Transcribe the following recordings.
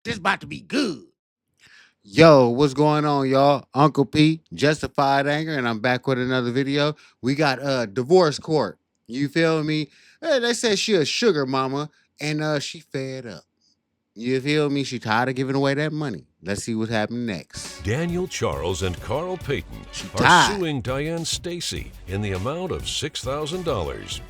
This about to be good. Yo, what's going on, y'all? Uncle P, Justified Anger, and I'm back with another video. We got divorce court. You feel me? They said she a sugar mama, and she fed up. You feel me? She tired of giving away that money. Let's see what's happening next. Daniel Charles and Carl Payton are tired. suing Diane Stacy in the amount of $6,000.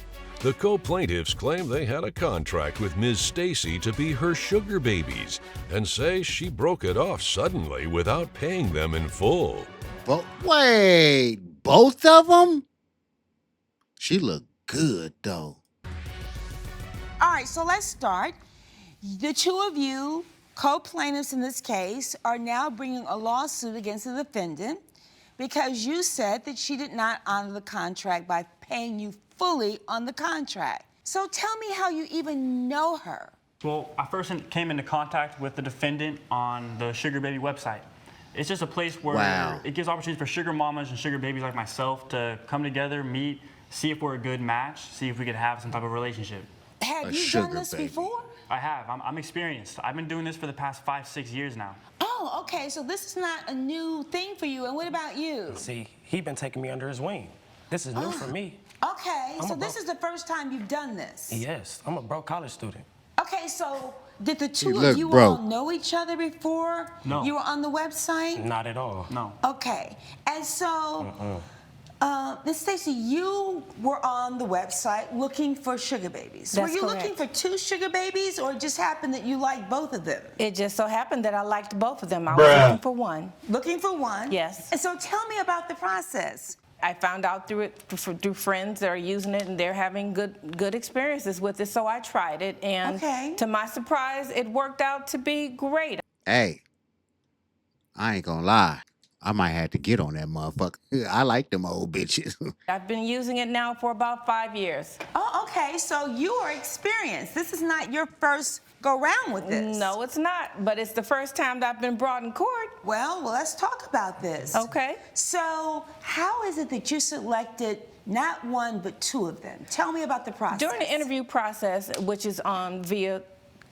The co-plaintiffs claim they had a contract with Ms. Stacy to be her sugar babies and say she broke it off suddenly without paying them in full. But wait, both of them? She look good, though. All right, so let's start. The two of you, co-plaintiffs in this case, are now bringing a lawsuit against the defendant because you said that she did not honor the contract by paying you fully on the contract. So tell me how you even know her. Well, I first came into contact with the defendant on the Sugar Baby website. It's just a place where it gives opportunities for sugar mamas and sugar babies like myself to come together, meet, see if we're a good match, see if we could have some type of relationship. Have you done this before? I have. I'm experienced. I've been doing this for the past 5-6 years now. Oh, okay, so this is not a new thing for you. And what about you? See, he been taking me under his wing. This is new for me. Okay, so this is the first time you've done this? Yes, I'm a broke college student. Okay, so did the two of you all know each other before you were on the website? Not at all. No. Okay, and so, Ms. Stacy, you were on the website looking for sugar babies. That's were you correct. looking for two sugar babies, or it just happened that you liked both of them? It just so happened that I liked both of them. I was looking for one. Looking for one? Yes. And so tell me about the process. I found out through friends that are using it, and they're having good experiences with it, so I tried it, and to my surprise, it worked out to be great. Hey, I ain't gonna lie. I might have to get on that motherfucker. I like them old bitches. I've been using it now for about 5 years. Oh, okay, so you are experienced. This is not your first go round with this. No, it's not, but it's the first time that I've been brought in court. Well, let's talk about this. Okay. So how is it that you selected not one, but two of them? Tell me about the process. During the interview process, which is via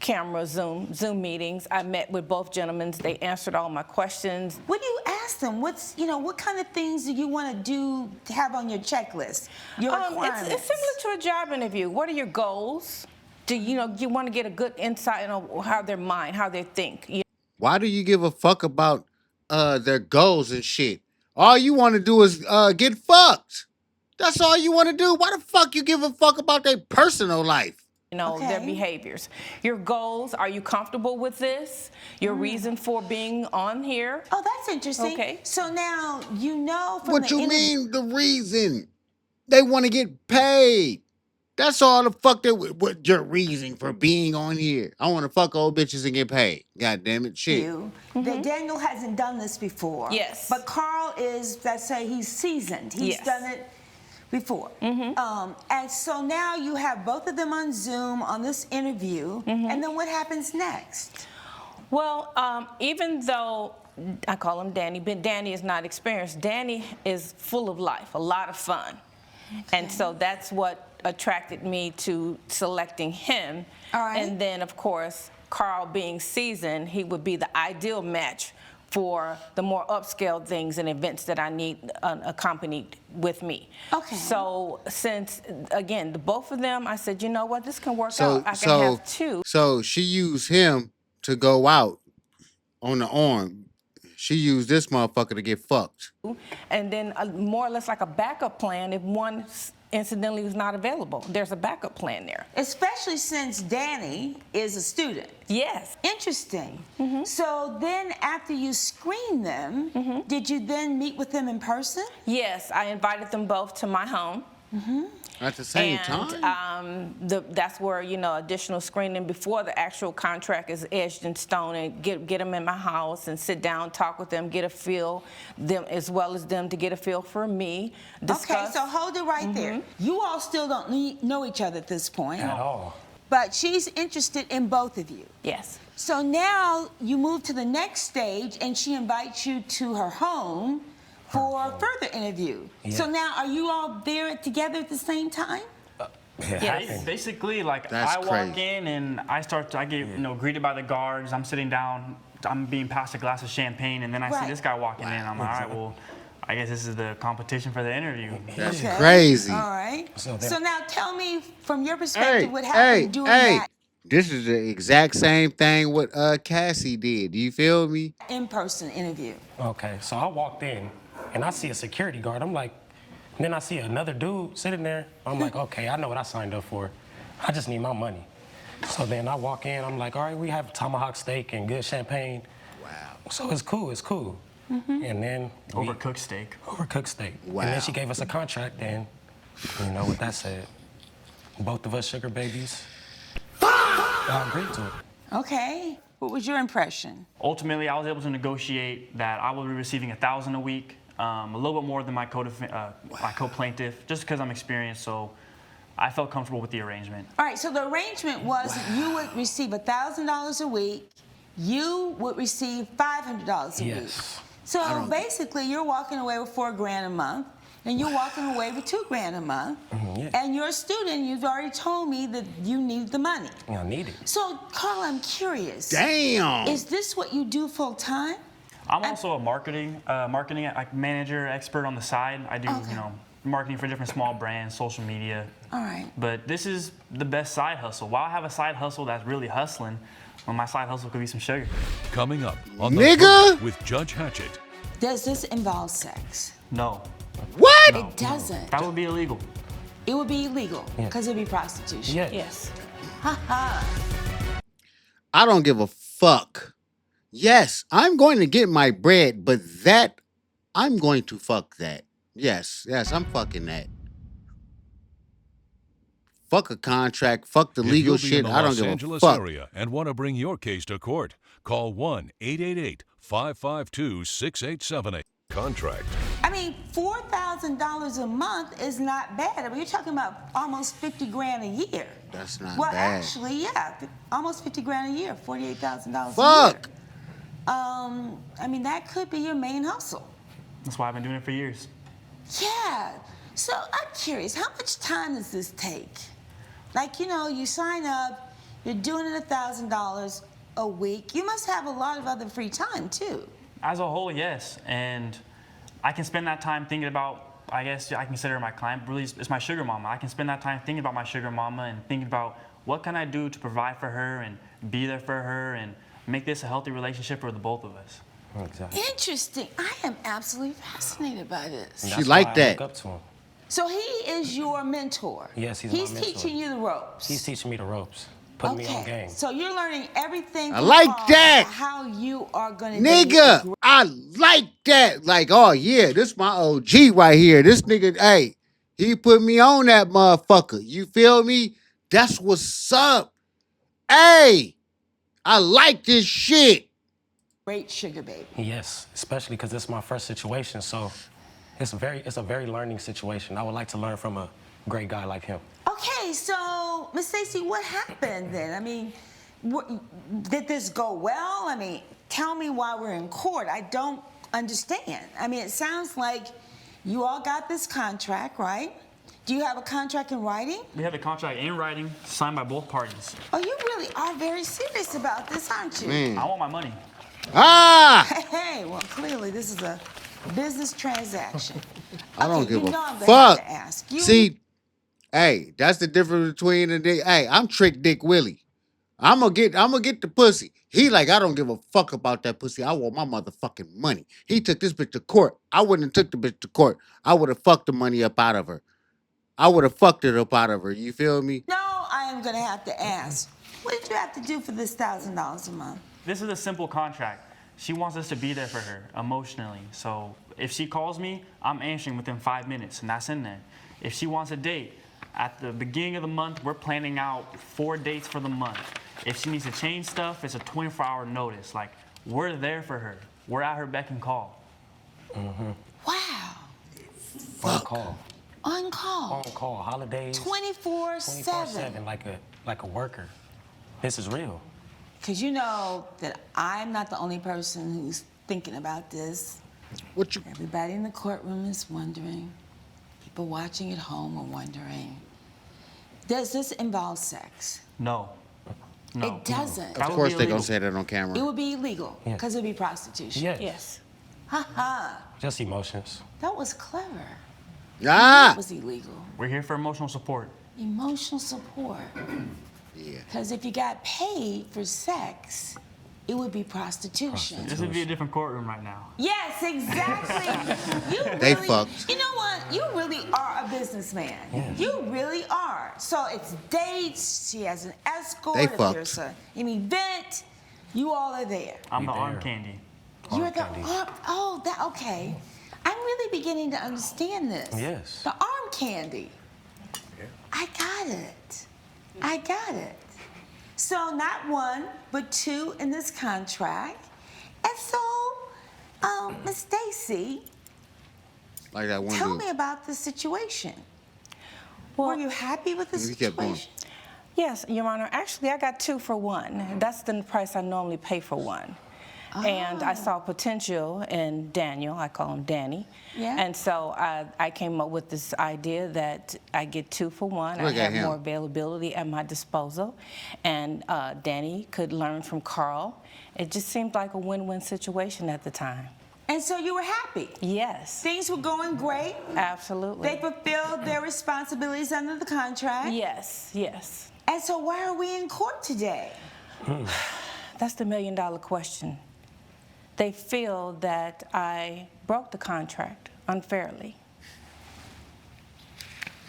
camera, Zoom meetings, I met with both gentlemen. They answered all my questions. What do you ask them? What kind of things do you want to do to have on your checklist? Your requirements? It's similar to a job interview. What are your goals? Do you want to get a good insight on how their mind, how they think? Why do you give a fuck about their goals and shit? All you want to do is get fucked. That's all you want to do. Why the fuck you give a fuck about their personal life? Their behaviors. Your goals, are you comfortable with this? Your reason for being on here? Oh, that's interesting. Okay. So now you know from What you mean the reason? They want to get paid. That's all the fuck what your reason for being on here. I want to fuck old bitches and get paid. God damn it, shit. That Daniel hasn't done this before. Yes. But Carl is, let's say he's seasoned. He's done it before. And so now you have both of them on Zoom on this interview, and then what happens next? Well, even though I call him Danny, but Danny is not experienced, Danny is full of life, a lot of fun. And so that's what attracted me to selecting him. All right. And then, of course, Carl being seasoned, he would be the ideal match for the more upscale things and events that I need accompanied with me. Okay. So since, again, both of them, I said, you know what, this can work out. I can have two. So she used him to go out on the arm. She used this motherfucker to get fucked. And then more or less like a backup plan if one incidentally was not available. There's a backup plan there. Especially since Danny is a student. Yes. Interesting. So then after you screened them, did you then meet with them in person? Yes, I invited them both to my home. At the same time? That's where, additional screening before the actual contract is edged in stone, and get them in my house and sit down, talk with them, get a feel, them as well as them to get a feel for me. Discuss. Okay, so hold it right there. You all still don't know each other at this point. At all. But she's interested in both of you. Yes. So now you move to the next stage, and she invites you to her home for a further interview. Yeah. So now, are you all there together at the same time? Yes. Basically, like That's I walk crazy. in and I get greeted by the guards. I'm sitting down, I'm being passed a glass of champagne, and then I see Right. this guy walking in. I'm like, all right, well, I guess this is the competition for the interview. That's Okay. crazy. All right. So So, then- now tell me from your Hey, perspective what hey, happened during hey. that This is the exact same thing what Cassie did. You feel me? in-person interview. Okay, so I walked in and I see a security guard. I'm like, and then I see another dude sitting there. I'm like, okay, I know what I signed up for. I just need my money. So then I walk in, I'm like, all right, we have tomahawk steak and good champagne. Wow. So it's cool. And then Overcooked steak. overcooked steak. Wow. And then she gave us a contract, and you know what that said. Both of us sugar babies. I agreed to it. Okay. What was your impression? Ultimately, I was able to negotiate that I will be receiving $1,000 a week, a little bit more than my co-plaintiff, just because I'm experienced. So I felt comfortable with the arrangement. All right, so the arrangement was that you would receive $1,000 a week, you would receive $500 a week. Yes. So basically, you're walking away with $4,000 a month, and you're walking away with $2,000 a month. Yeah. And you're a student, you've already told me that you need the money. I need it. So, Carl, I'm curious. Damn. Is this what you do full time? I'm also a marketing manager, expert on the side. I do, Okay. marketing for different small brands, social media. All right. But this is the best side hustle. Why I have a side hustle that's really hustling when my side hustle could be some sugar? Coming up on the Nigga! Hook with Judge Hatchett. Does this involve sex? No, What? It doesn't. that would be illegal. It would be illegal because it would be prostitution. Yeah. Yes. I don't give a fuck. Yes, I'm going to get my bread, but that, I'm going to fuck that. Yes, I'm fucking that. Fuck a contract, fuck the If legal you'll be shit. in the I don't Los give Angeles a fuck. area and want to bring your case to court, call 1-888-552-6878. Contract. I mean, $4,000 a month is not bad. I mean, you're talking about almost $50,000 a year. That's not well, bad. actually, yeah, almost $50,000 a year, $48,000 Fuck. a year. I mean, that could be your main hustle. That's why I've been doing it for years. Yeah. So I'm curious, how much time does this take? Like, you sign up, you're doing it $1,000 a week. You must have a lot of other free time too. As a whole, yes. And I can spend that time thinking about, I guess I consider my client, really, it's my sugar mama. I can spend that time thinking about my sugar mama and thinking about what can I do to provide for her and be there for her and make this a healthy relationship for the both of us. Exactly. Interesting. I am absolutely fascinated by this. And She that's like why I that. look up to him. So he is your mentor. Yes, he's my mentor. teaching you the ropes. He's teaching me the ropes, putting me on game. So you're learning everything. I from like Carl that. about how you are going to Nigga, I like that. Like, oh yeah, this my OG right here. This nigga, hey, he put me on that motherfucker. You feel me? That's what's up. Hey, I like this shit. great sugar baby. Yes, especially because this is my first situation, so it's a very learning situation. I would like to learn from a great guy like him. Okay, so Miss Stacy, what happened then? I mean, did this go well? I mean, tell me why we're in court. I don't understand. I mean, it sounds like you all got this contract, right? Do you have a contract in writing? We have a contract in writing, signed by both parties. Oh, you really are very serious about this, aren't you? Man. I want my money. Ah, Hey, well, clearly this is a business transaction. I don't Okay, give you a know I'm gonna fuck. have to ask you. See, hey, that's the difference between the dick. Hey, I'm Trick Dick Willie. I'm gonna get the pussy. He like, I don't give a fuck about that pussy. I want my motherfucking money. He took this bitch to court. I wouldn't have took the bitch to court. I would have fucked the money up out of her. I would have fucked it up out of her. You feel me? No, I am gonna have to ask. What did you have to do for this $1,000 a month? This is a simple contract. She wants us to be there for her emotionally. So if she calls me, I'm answering within 5 minutes, and that's in there. If she wants a date, at the beginning of the month, we're planning out 4 dates for the month. If she needs to change stuff, it's a 24-hour notice. Like, we're there for her. We're at her beck and call. Wow. On call. On call. On call. Holidays. 24/7. 24/7, like a worker. This is real. Because you know that I'm not the only person who's thinking about this. What you? Everybody in the courtroom is wondering. People watching at home are wondering. Does this involve sex? No. No. It doesn't. That Of would course be they're gonna illegal. say that on camera. It would be illegal Yeah. because it would be prostitution. Yes. Yes. Haha. Just emotions. That was clever. Ah, It was illegal. We're here for emotional support. Emotional support. yeah. Because if you got paid for sex, it would be prostitution. This would be a different courtroom right now. Yes, exactly. You They really, fucked. You know what? You really are a businessman. You really are. So it's dates. She has an escort. They if fucked. there's an event, you all are there. I'm the arm there. candy. You're the candy. arm. Oh, that okay. I'm really beginning to understand this. Yes. The arm candy. I got it. I got it. So not one, but two in this contract. And so, Miss Stacy, Like that one tell dude. me about the situation. Well, Were you happy with the He kept going. situation? yes, Your Honor. Actually, I got 2 for 1. That's the price I normally pay for one. And I saw potential in Daniel. I call him Danny. Yeah. And so I came up with this idea that I get 2 for 1. Look I at have him. more availability at my disposal. And Danny could learn from Carl. It just seemed like a win-win situation at the time. And so you were happy. Yes, Things were going great. absolutely. They fulfilled their responsibilities under the contract. Yes, yes. And so why are we in court today? That's the million-dollar question. They feel that I broke the contract unfairly.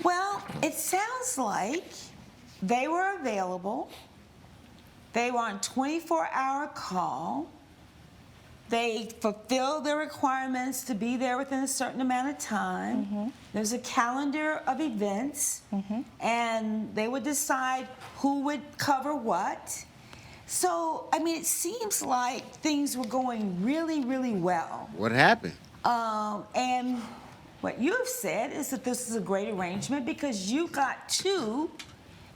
Well, it sounds like they were available. They were on 24-hour call. They fulfilled their requirements to be there within a certain amount of time. There's a calendar of events, and they would decide who would cover what. So, I mean, it seems like things were going really, really well. What happened? And what you've said is that this is a great arrangement because you got 2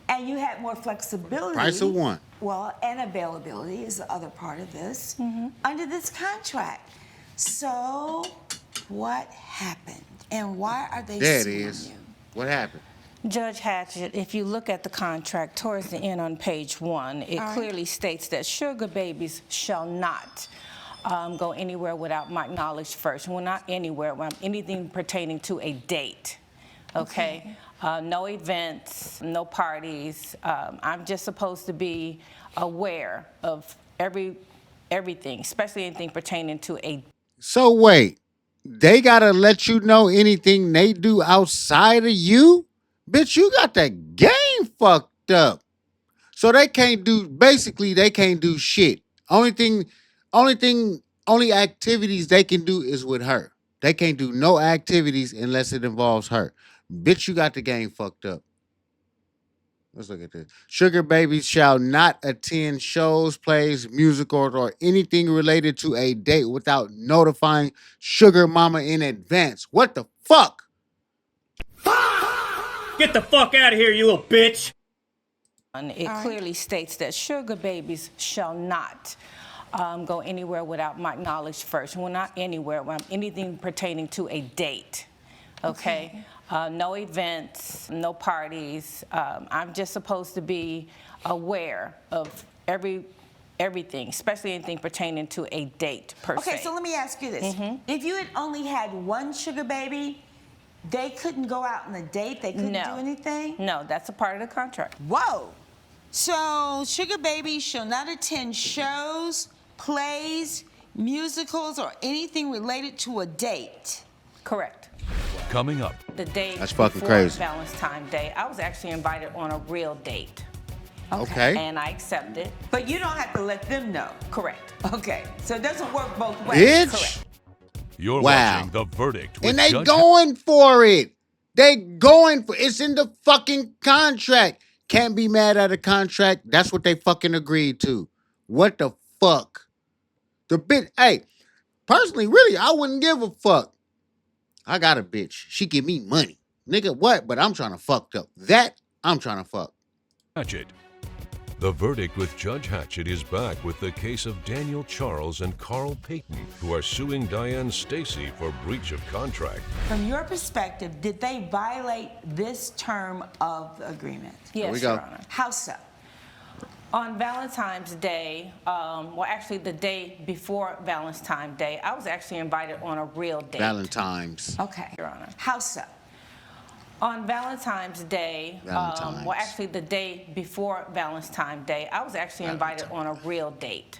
and you had more flexibility. Price of one. Well, and availability is the other part of this under this contract. So, what happened? And why are they There it suing is. you? What happened? Judge Hatchett, if you look at the contract towards the end on page 1, it All right. clearly states that sugar babies shall not go anywhere without my knowledge first. Well, not anywhere, anything pertaining to a date, okay? No events, no parties. I'm just supposed to be aware of everything, especially anything pertaining to a So wait, they gotta let you know anything they do outside of you? Bitch, you got that game fucked up. So they can't do, basically they can't do shit. Only activities they can do is with her. They can't do no activities unless it involves her. Bitch, you got the game fucked up. Let's look at this. Sugar babies shall not attend shows, plays, musicals, or anything related to a date without notifying sugar mama in advance. What the fuck? Get the fuck out of here, you little bitch! It clearly states that sugar babies shall not go anywhere without my knowledge first. Well, not anywhere, anything pertaining to a date, okay? No events, no parties. I'm just supposed to be aware of everything, especially anything pertaining to a date per se. Okay, so let me ask you this. If you had only had one sugar baby, they couldn't go out on a date? They couldn't do anything? No, that's a part of the contract. Whoa. So, sugar babies shall not attend shows, plays, musicals, or anything related to a date. Correct. Coming up, The day That's fucking before crazy. Valentine's Day, I was actually invited on a real date. Okay. And I accepted. But you don't have to let them know. Correct. Okay, so it doesn't work both ways. Bitch. Correct. you're Wow. watching The Verdict with And they Judge going for it. They going for it's in the fucking contract. Can't be mad at a contract. That's what they fucking agreed to. What the fuck? The bitch, hey, personally, really, I wouldn't give a fuck. I got a bitch. She give me money. Nigga, what? But I'm trying to fuck up. That I'm trying to fuck. Hatchet. The Verdict with Judge Hatchett is back with the case of Daniel Charles and Carl Payton, who are suing Diane Stacy for breach of contract. From your perspective, did they violate this term of the agreement? Yes, Your Honor. How so? On Valentine's Day, well, actually the day before Valentine's Day, I was actually invited on a real date. Valentine's. Okay. Your Honor. How so? On Valentine's Day, well, actually the day before Valentine's Day, I was actually invited on a real date.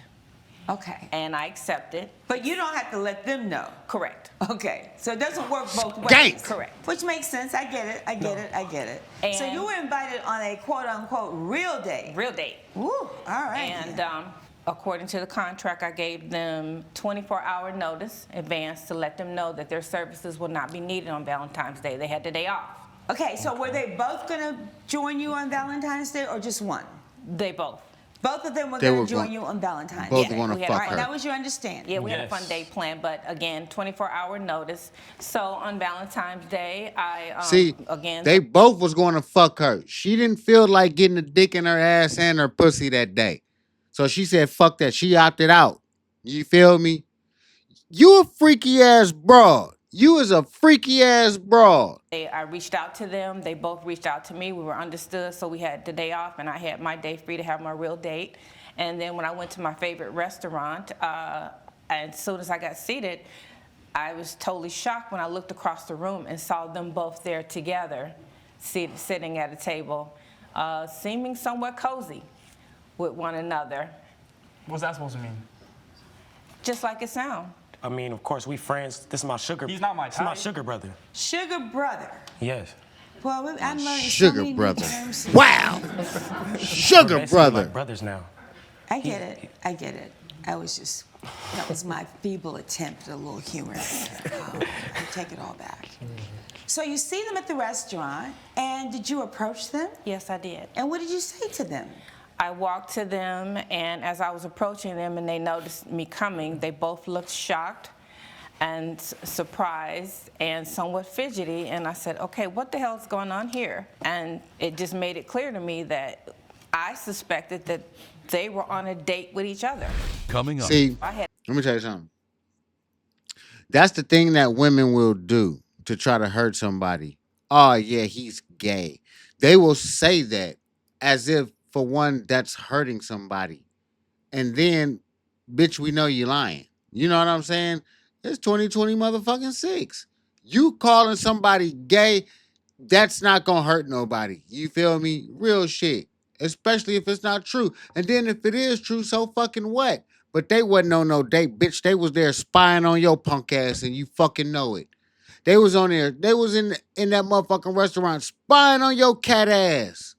Okay. And I accepted. But you don't have to let them know. Correct. Okay. So it doesn't work both ways. Gank. Correct. Which makes sense. I get it. I get it. I get it. So And- you were invited on a quote-unquote real date. Real date. Woo. All right. And according to the contract, I gave them 24-hour notice advance to let them know that their services will not be needed on Valentine's Day. They had the day off. Okay, so were they both going to join you on Valentine's Day or just one? They both. Both of them were They going were to join gon- you on Valentine's both Day. wanna we had- fuck all right, her. That was your understanding? Yeah, we had a Yes. fun day planned, but again, 24-hour notice. So on Valentine's Day, I See, again they both was going to fuck her. She didn't feel like getting a dick in her ass and her pussy that day. So she said, fuck that. She opted out. You feel me? You a freaky ass broad. You is a freaky ass broad. I reached out to them. They both reached out to me. We were understood, so we had the day off, and I had my day free to have my real date. And then when I went to my favorite restaurant, as soon as I got seated, I was totally shocked when I looked across the room and saw them both there together, sitting at a table, seeming somewhat cozy with one another, What's that supposed to mean? just like it sounds. I mean, of course, we friends. This is my sugar. He's not my This is my type. sugar brother. Sugar brother. Yes. Well, I'm learning so Sugar many new brother. terms. Wow. Sugar Basically brother. like brothers now. I get it. I get it. That was my feeble attempt at a little humor. I take it all back. So you see them at the restaurant, and did you approach them? Yes, I did. And what did you say to them? I walked to them, and as I was approaching them and they noticed me coming, they both looked shocked and surprised and somewhat fidgety. And I said, okay, what the hell is going on here? And it just made it clear to me that I suspected that they were on a date with each other. Coming up. See, I had let me tell you something. That's the thing that women will do to try to hurt somebody. Oh, yeah, he's gay. They will say that as if for one that's hurting somebody. And then, bitch, we know you lying. You know what I'm saying? It's 2020 motherfucking 6. You calling somebody gay, that's not gonna hurt nobody. You feel me? Real shit. Especially if it's not true. And then if it is true, so fucking what? But they wasn't on no date, bitch. They was there spying on your punk ass and you fucking know it. They was on there. They was in that motherfucking restaurant spying on your cat ass.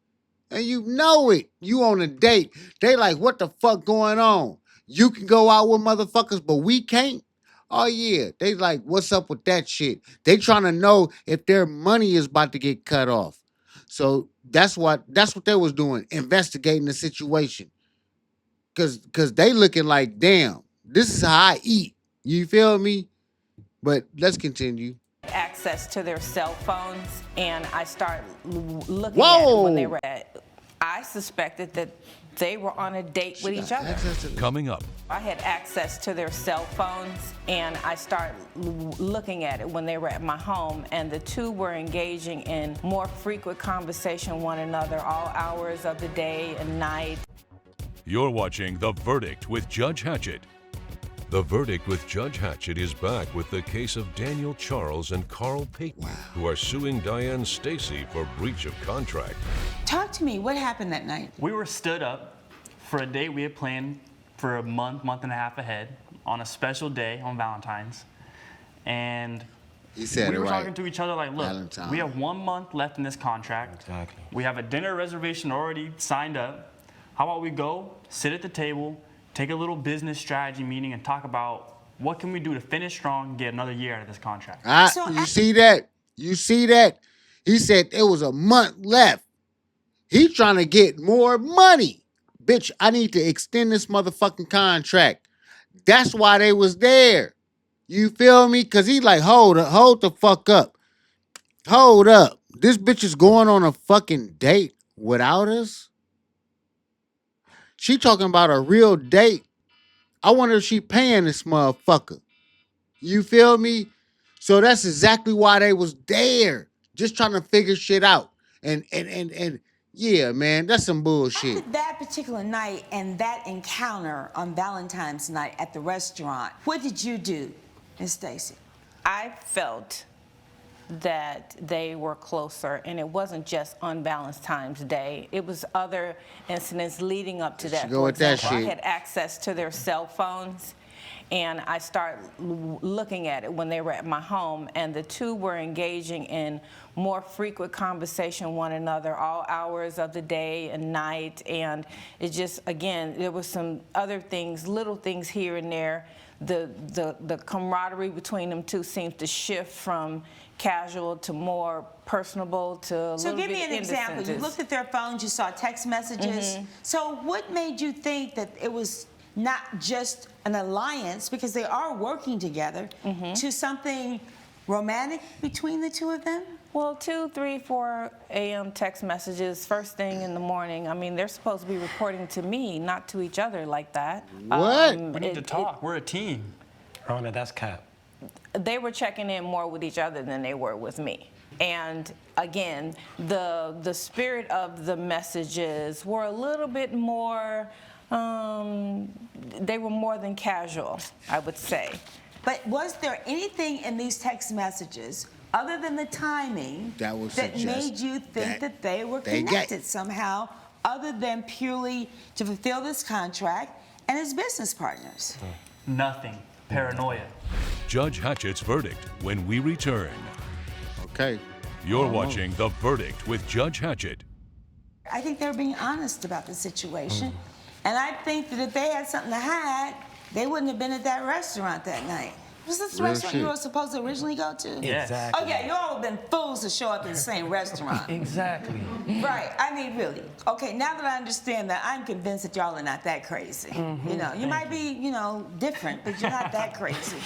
And you know it. You on a date. They like, what the fuck going on? You can go out with motherfuckers, but we can't? Oh, yeah. They like, what's up with that shit? They trying to know if their money is about to get cut off. So that's what they was doing, investigating the situation. Cause they looking like, damn, this is how I eat. You feel me? But let's continue. access to their cell phones, and I started looking Whoa. at it when they were at. I suspected that they were on a date with each other. Coming up. I had access to their cell phones, and I started looking at it when they were at my home, and the two were engaging in more frequent conversation with one another, all hours of the day and night. You're watching The Verdict with Judge Hatchett. The Verdict with Judge Hatchett is back with the case of Daniel Charles and Carl Payton, who are suing Diane Stacy for breach of contract. Talk to me. What happened that night? We were stood up for a date we had planned for a month and a half ahead on a special day on Valentine's. And He said we it were right. talking to each other like, look, Valentine. we have 1 month left in this contract. Exactly. We have a dinner reservation already signed up. How about we go, sit at the table, take a little business strategy meeting and talk about what can we do to finish strong and get another year out of this contract. You see that? You see that? He said there was a month left. He trying to get more money. Bitch, I need to extend this motherfucking contract. That's why they was there. You feel me? Because he like, hold the fuck up. Hold up. This bitch is going on a fucking date without us? She talking about a real date. I wonder if she paying this motherfucker. You feel me? So that's exactly why they was there, just trying to figure shit out. And yeah, man, that's some bullshit. After that particular night and that encounter on Valentine's night at the restaurant, what did you do, Miss Stacy? I felt that they were closer, and it wasn't just on Valentine's Day. It was other incidents leading up to that. Go For with that example, I shit. had access to their cell phones, and I started looking at it when they were at my home, and the two were engaging in more frequent conversation with one another all hours of the day and night, and it just, again, there was some other things, little things here and there. The camaraderie between them two seems to shift from casual to more personable to a So little give bit me an example. You indecent. looked at their phones, you saw text messages. So what made you think that it was not just an alliance, because they are working together, to something romantic between the two of them? Well, 2, 3, 4 a.m. text messages first thing in the morning. I mean, they're supposed to be reporting to me, not to each other like that. What? We need to talk. We're a team. Rhonda, that's cap. They were checking in more with each other than they were with me. And again, the spirit of the messages were a little bit more, they were more than casual, I would say. But was there anything in these text messages, other than the timing, That would that suggest made you think that they were they gay. connected somehow, other than purely to fulfill this contract and as business partners? Nothing. Paranoia. Judge Hatchett's verdict when we return. Okay. You're watching The Verdict with Judge Hatchett. I think they were being honest about the situation. And I think that if they had something to hide, they wouldn't have been at that restaurant that night. Was this the Real restaurant shit. you were supposed to originally go to? Yes. Exactly. Oh, yeah, you all have been fools to show up in the same restaurant. Exactly. Right, I mean, really. Okay, now that I understand that, I'm convinced that y'all are not that crazy. You know, you might be, different, but you're not that crazy.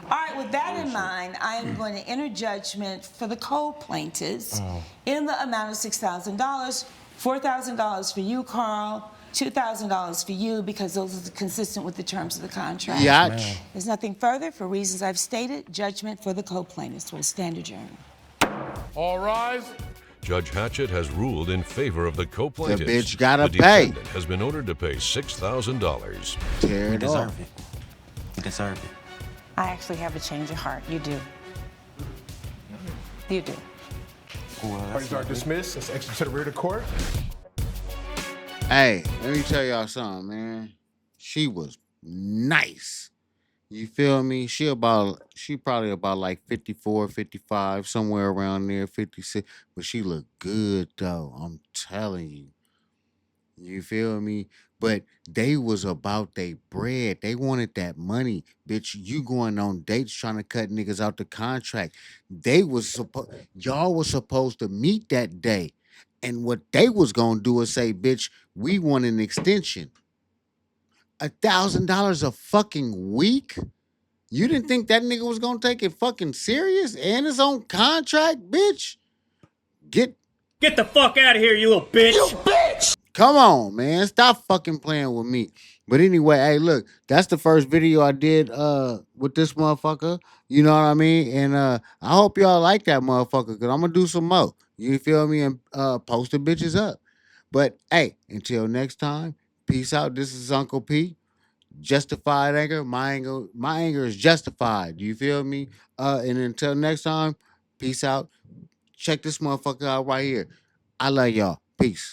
All right, with that in mind, I am going to enter judgment for the co-plaintiffs in the amount of $6,000, $4,000 for you, Carl, $2,000 for you, because those are consistent with the terms of the contract. Yach. There's nothing further. For reasons I've stated, judgment for the co-plaintiffs will stand adjourned. All rise. Judge Hatchett has ruled in favor of the co-plaintiffs. The bitch gotta The pay. defendant has been ordered to pay $6,000. Tear You it deserve off. it. You deserve it. I actually have a change of heart. You do. You do. Well, that's Parties are dismissed. Let's exit to the rear of the court. Hey, let me tell y'all something, man. She was nice. You feel me? She probably about like 54, 55, somewhere around there, 56. But she looked good though. I'm telling you. You feel me? But they was about they bread. They wanted that money. Bitch, you going on dates trying to cut niggas out the contract. Y'all was supposed to meet that day. And what they was gonna do is say, bitch, we want an extension. $1,000 a fucking week? You didn't think that nigga was gonna take it fucking serious and his own contract, bitch? Get Get the fuck out of here, you little bitch! Come on, man. Stop fucking playing with me. But anyway, hey, look, that's the first video I did with this motherfucker. You know what I mean? And I hope y'all like that motherfucker, because I'm gonna do some more. You feel me? And post the bitches up. But hey, until next time, peace out. This is Uncle P. Justified anger. My anger is justified. You feel me? And until next time, peace out. Check this motherfucker out right here. I love y'all. Peace.